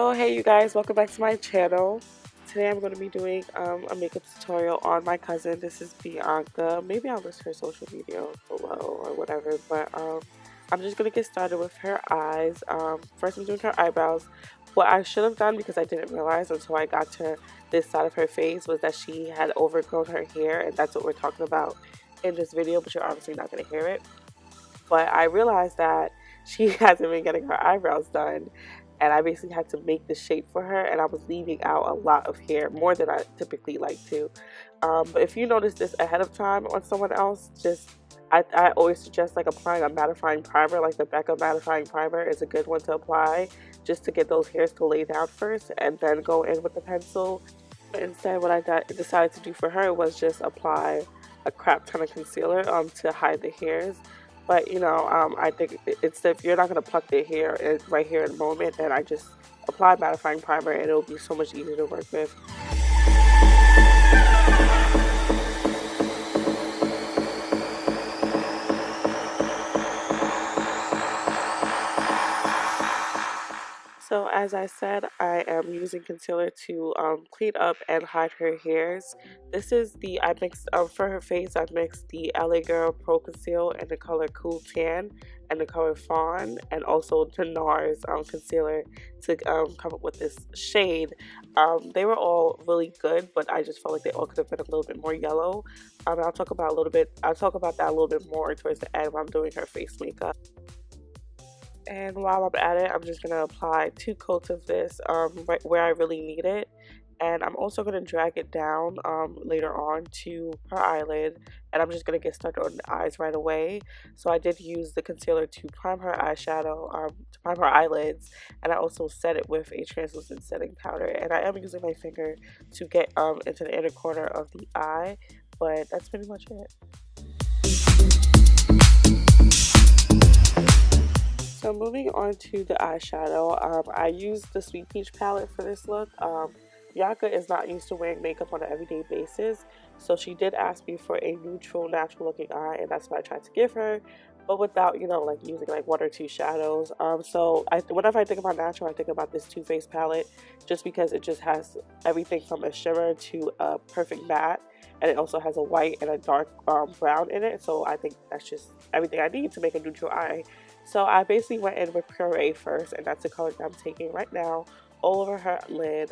So hey you guys, welcome back to my channel. Today I'm going to be doing a makeup tutorial on my cousin. This is Bianca. Maybe I'll list her social media below or whatever, but I'm just going to get started with her eyes. First I'm doing her eyebrows. What I should have done, because I didn't realize until I got to this side of her face, was that she had overgrown her hair, and that's what we're talking about in this video, but you're obviously not going to hear it. But I realized that she hasn't been getting her eyebrows done, and I basically had to make the shape for her, and I was leaving out a lot of hair, more than I typically like to. But if you notice this ahead of time on someone else, I always suggest like applying a mattifying primer. Like the Becca mattifying primer is a good one to apply, just to get those hairs to lay down first and then go in with the pencil. But instead, what I decided to do for her was just apply a crap ton of concealer to hide the hairs. But you know, I think it's, if you're not going to pluck their hair right here in the moment, then I just apply mattifying primer and it'll be so much easier to work with. So as I said, I am using concealer to clean up and hide her hairs. This is I mixed, for her face, I mixed the LA Girl Pro Conceal in the color Cool Tan and the color Fawn, and also the NARS concealer to come up with this shade. They were all really good, but I just felt like they all could have been a little bit more yellow. I'll talk about that a little bit more towards the end when I'm doing her face makeup. And while I'm at it, I'm just going to apply 2 coats of this right where I really need it. And I'm also going to drag it down later on to her eyelid. And I'm just going to get started on the eyes right away. So I did use the concealer to prime her eyeshadow, to prime her eyelids. And I also set it with a translucent setting powder. And I am using my finger to get into the inner corner of the eye. But that's pretty much it. So moving on to the eyeshadow, I used the Sweet Peach palette for this look. Bianca is not used to wearing makeup on an everyday basis, so she did ask me for a neutral, natural looking eye, and that's what I tried to give her, but without, you know, like using like 1 or 2 shadows. So whenever I think about natural, I think about this TooFaced palette, just because it just has everything from a shimmer to a perfect matte, and it also has a white and a dark brown in it, so I think that's just everything I need to make a neutral eye. So I basically went in with Puree first, and that's the color that I'm taking right now, all over her lid,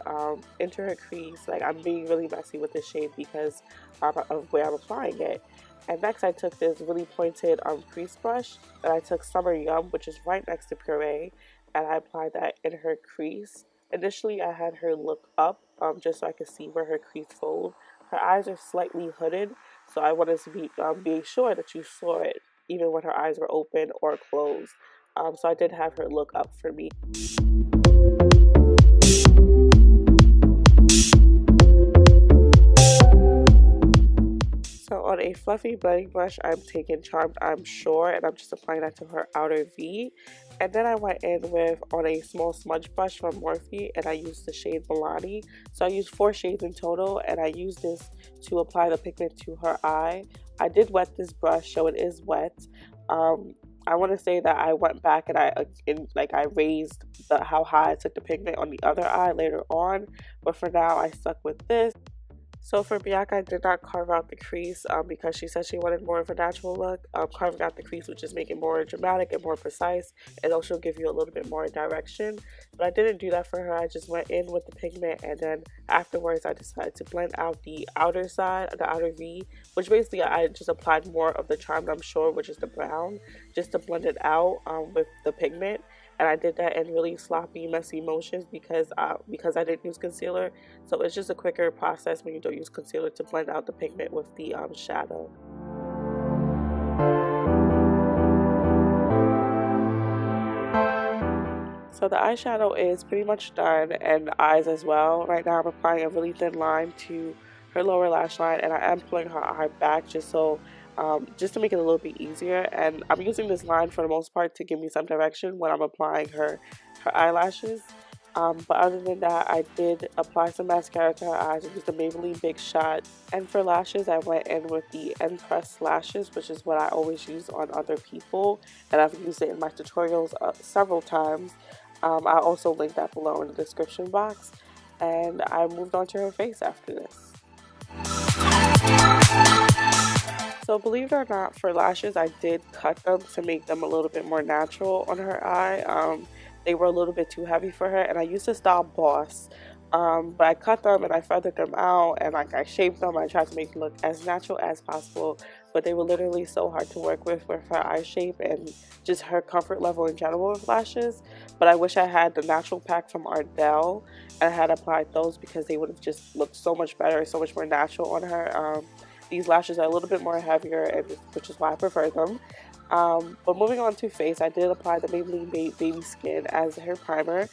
into her crease. Like, I'm being really messy with this shade because of where I'm applying it. And next I took this really pointed crease brush, and I took Summer Yum, which is right next to Puree, and I applied that in her crease. Initially I had her look up, just so I could see where her crease fold. Her eyes are slightly hooded, so I wanted to be sure that you saw it even when her eyes were open or closed. So I did have her look up for me. So on a fluffy blending brush, I'm taking Charmed I'm Sure, and I'm just applying that to her outer V. And then I went in on a small smudge brush from Morphe, and I used the shade Milani. So I used 4 shades in total, and I used this to apply the pigment to her eye. I did wet this brush, so it is wet. I want to say that I went back and I raised how high I took the pigment on the other eye later on, but for now I stuck with this. So for Bianca, I did not carve out the crease because she said she wanted more of a natural look. Carving out the crease would just make it more dramatic and more precise, and also give you a little bit more direction. But I didn't do that for her. I just went in with the pigment, and then afterwards I decided to blend out the outer side, the outer V, which basically I just applied more of the Charmed I'm Sure, which is the brown, just to blend it out with the pigment. And I did that in really sloppy, messy motions because I didn't use concealer. So it's just a quicker process when you don't use concealer to blend out the pigment with the shadow. So the eyeshadow is pretty much done, and the eyes as well. Right now I'm applying a really thin line to her lower lash line, and I am pulling her eye back just to make it a little bit easier. And I'm using this line for the most part to give me some direction when I'm applying her eyelashes. But other than that, I did apply some mascara to her eyes. I used the Maybelline Big Shot. And for lashes, I went in with the End Press lashes, which is what I always use on other people. And I've used it in my tutorials several times. I'll also link that below in the description box. And I moved on to her face after this. So believe it or not, for lashes, I did cut them to make them a little bit more natural on her eye. They were a little bit too heavy for her, and I used the style Boss. But I cut them and I feathered them out, and like I shaped them. I tried to make it look as natural as possible, but they were literally so hard to work with her eye shape and just her comfort level in general with lashes. But I wish I had the natural pack from Ardell and I had applied those, because they would have just looked so much better, so much more natural on her. These lashes are a little bit more heavier, and which is why I prefer them. But moving on to face, I did apply the Maybelline Baby Skin as hair primer.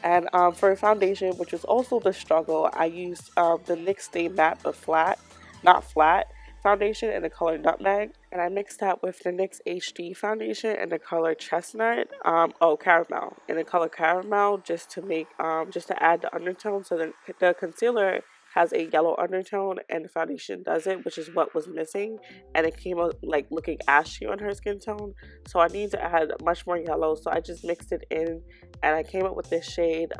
And for foundation, which was also the struggle, I used the NYX Stay Matte but not flat foundation in the color Nutmeg, and I mixed that with the NYX HD foundation in the color Chestnut, Caramel, in the color Caramel, just to make just to add the undertone. So the concealer has a yellow undertone and the foundation doesn't, which is what was missing, and it came out like looking ashy on her skin tone. So I need to add much more yellow, so I just mixed it in and I came up with this shade.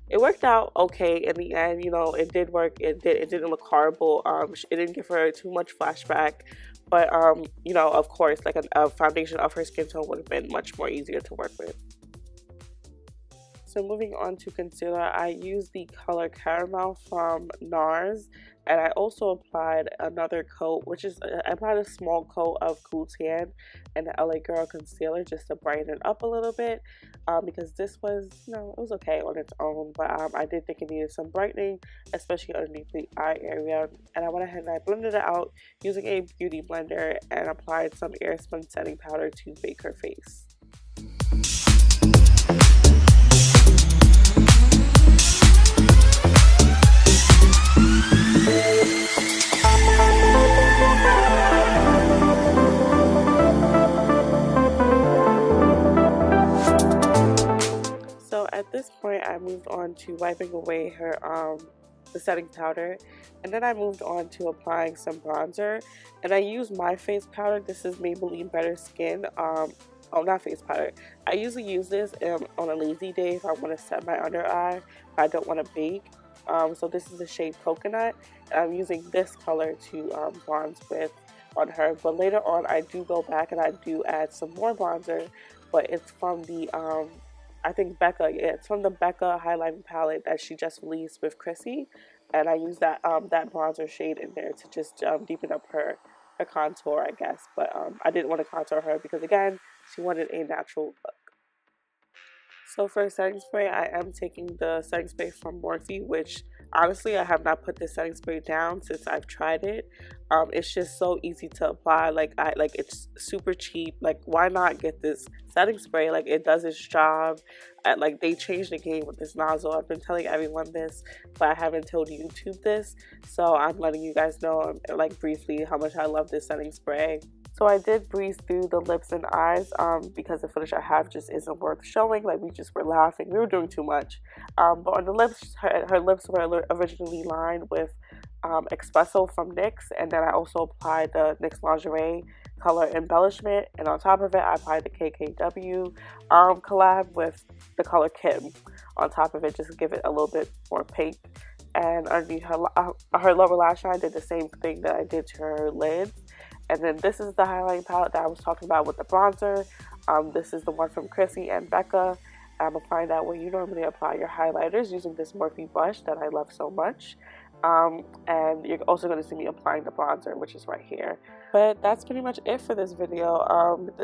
It worked out okay in the end, you know. It did work. It didn't look horrible. It didn't give her too much flashback, but you know, of course, like a foundation of her skin tone would have been much more easier to work with. So moving on to concealer, I used the color Caramel from NARS, and I also applied another coat, which is, I applied a small coat of Cool Tan and the LA Girl concealer just to brighten it up a little bit, because this was, you know, it was okay on its own, but I did think it needed some brightening, especially underneath the eye area. And I went ahead and I blended it out using a beauty blender and applied some Airspun setting powder to bake her face. So at this point, I moved on to wiping away her the setting powder, and then I moved on to applying some bronzer, and I used my face powder. This is Maybelline Better Skin. Oh, not face powder. I usually use this on a lazy day if I want to set my under eye, if I don't want to bake. So this is the shade Coconut, and I'm using this color to bronze with on her. But later on, I do go back and I do add some more bronzer, but it's from the I think Becca. Yeah, it's from the Becca highlighting palette that she just released with Chrissy, and I use that that bronzer shade in there to just deepen up her contour, I guess. But I didn't want to contour her because, again, she wanted a natural look. So for setting spray, I am taking the setting spray from Morphe, which honestly I have not put this setting spray down since I've tried it. It's just so easy to apply. Like it's super cheap. Like, why not get this setting spray? Like, it does its job. Like, they changed the game with this nozzle. I've been telling everyone this, but I haven't told YouTube this, so I'm letting you guys know, like, briefly how much I love this setting spray. So I did breeze through the lips and eyes because the footage I have just isn't worth showing. Like, we just were laughing. We were doing too much. But on the lips, her lips were originally lined with Espresso from NYX. And then I also applied the NYX Lingerie color embellishment. And on top of it, I applied the KKW collab with the color Kim on top of it, just to give it a little bit more pink. And underneath her lower lash line, I did the same thing that I did to her lids. And then this is the highlighting palette that I was talking about with the bronzer. This is the one from Chrissy and Becca. I'm applying that where you normally apply your highlighters using this Morphe brush that I love so much. And you're also going to see me applying the bronzer, which is right here. But that's pretty much it for this video.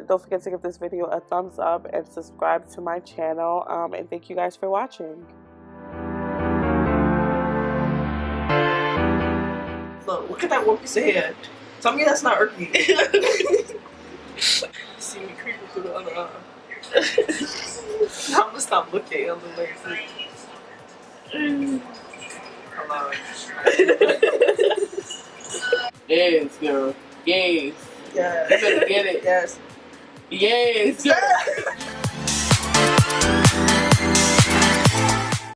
Don't forget to give this video a thumbs up and subscribe to my channel. And thank you guys for watching. Look at that one piece of hair. Tell me that's not irky. See me creeping through the other eye. I'm gonna stop looking on the way through. Hello. Yes, girl. Yes. Yeah. You better get it. Yes. Yes.